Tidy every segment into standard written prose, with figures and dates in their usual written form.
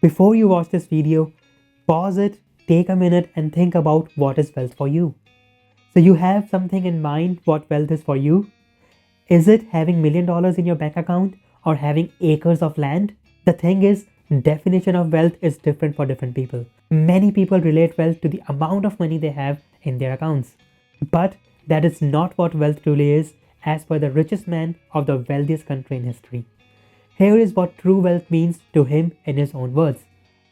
Before you watch this video, pause it, take a minute and think about what is wealth for you. So you have something in mind what wealth is for you? Is it having $1 million in your bank account or having acres of land? The thing is, definition of wealth is different for different people. Many people relate wealth to the amount of money they have in their accounts. But that is not what wealth truly is, as per the richest man of the wealthiest country in history. Here is what true wealth means to him in his own words.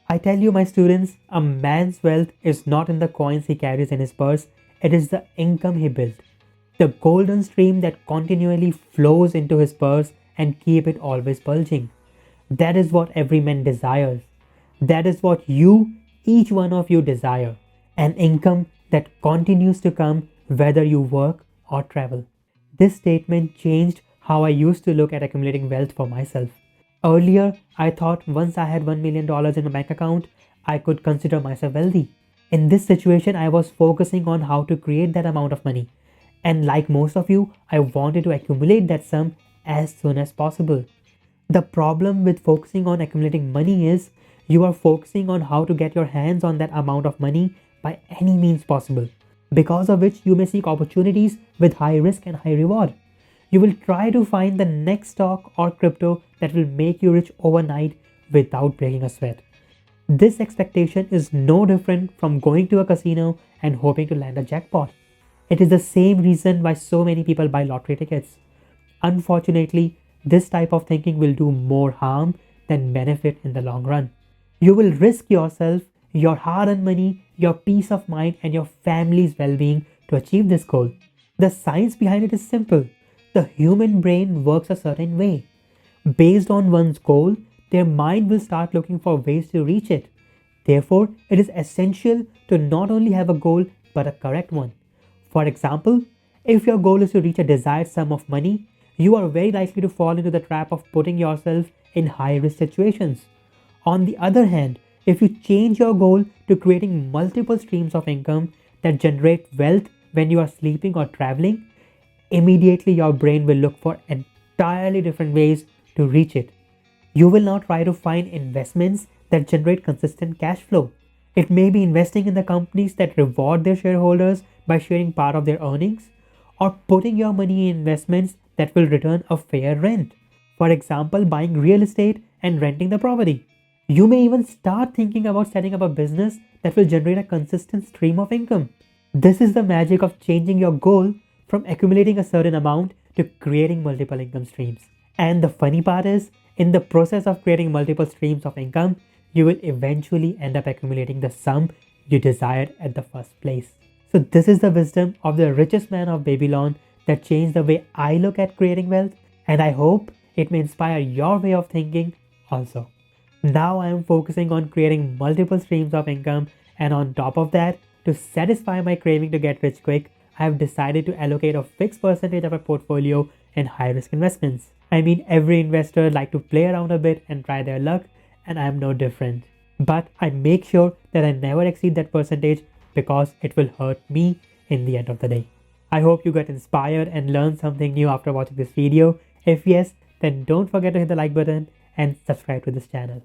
I tell you, my students, a man's wealth is not in the coins he carries in his purse, it is the income he built. The golden stream that continually flows into his purse and keep it always bulging. That is what every man desires. That is what you, each one of you desire. An income that continues to come whether you work or travel. This statement changed how I used to look at accumulating wealth for myself. Earlier, I thought once I had $1 million in my bank account, I could consider myself wealthy. In this situation, I was focusing on how to create that amount of money. And like most of you, I wanted to accumulate that sum as soon as possible. The problem with focusing on accumulating money is you are focusing on how to get your hands on that amount of money by any means possible, because of which you may seek opportunities with high risk and high reward. You will try to find the next stock or crypto that will make you rich overnight without breaking a sweat. This expectation is no different from going to a casino and hoping to land a jackpot. It is the same reason why so many people buy lottery tickets. Unfortunately, this type of thinking will do more harm than benefit in the long run. You will risk yourself, your hard-earned money, your peace of mind, and your family's well-being to achieve this goal. The science behind it is simple. The human brain works a certain way. Based on one's goal, their mind will start looking for ways to reach it. Therefore, it is essential to not only have a goal but a correct one. For example, if your goal is to reach a desired sum of money, you are very likely to fall into the trap of putting yourself in high-risk situations. On the other hand, if you change your goal to creating multiple streams of income that generate wealth when you are sleeping or traveling, immediately your brain will look for entirely different ways to reach it. You will now try to find investments that generate consistent cash flow. It may be investing in the companies that reward their shareholders by sharing part of their earnings, or putting your money in investments that will return a fair rent. For example, buying real estate and renting the property. You may even start thinking about setting up a business that will generate a consistent stream of income. This is the magic of changing your goal from accumulating a certain amount to creating multiple income streams. And the funny part is, in the process of creating multiple streams of income, you will eventually end up accumulating the sum you desired at the first place. So this is the wisdom of the richest man of Babylon that changed the way I look at creating wealth, and I hope it may inspire your way of thinking also. Now I am focusing on creating multiple streams of income, and on top of that, to satisfy my craving to get rich quick, I have decided to allocate a fixed percentage of my portfolio in high-risk investments. I mean, every investor likes to play around a bit and try their luck, and I am no different. But I make sure that I never exceed that percentage because it will hurt me in the end of the day. I hope you got inspired and learned something new after watching this video. If yes, then don't forget to hit the like button and subscribe to this channel.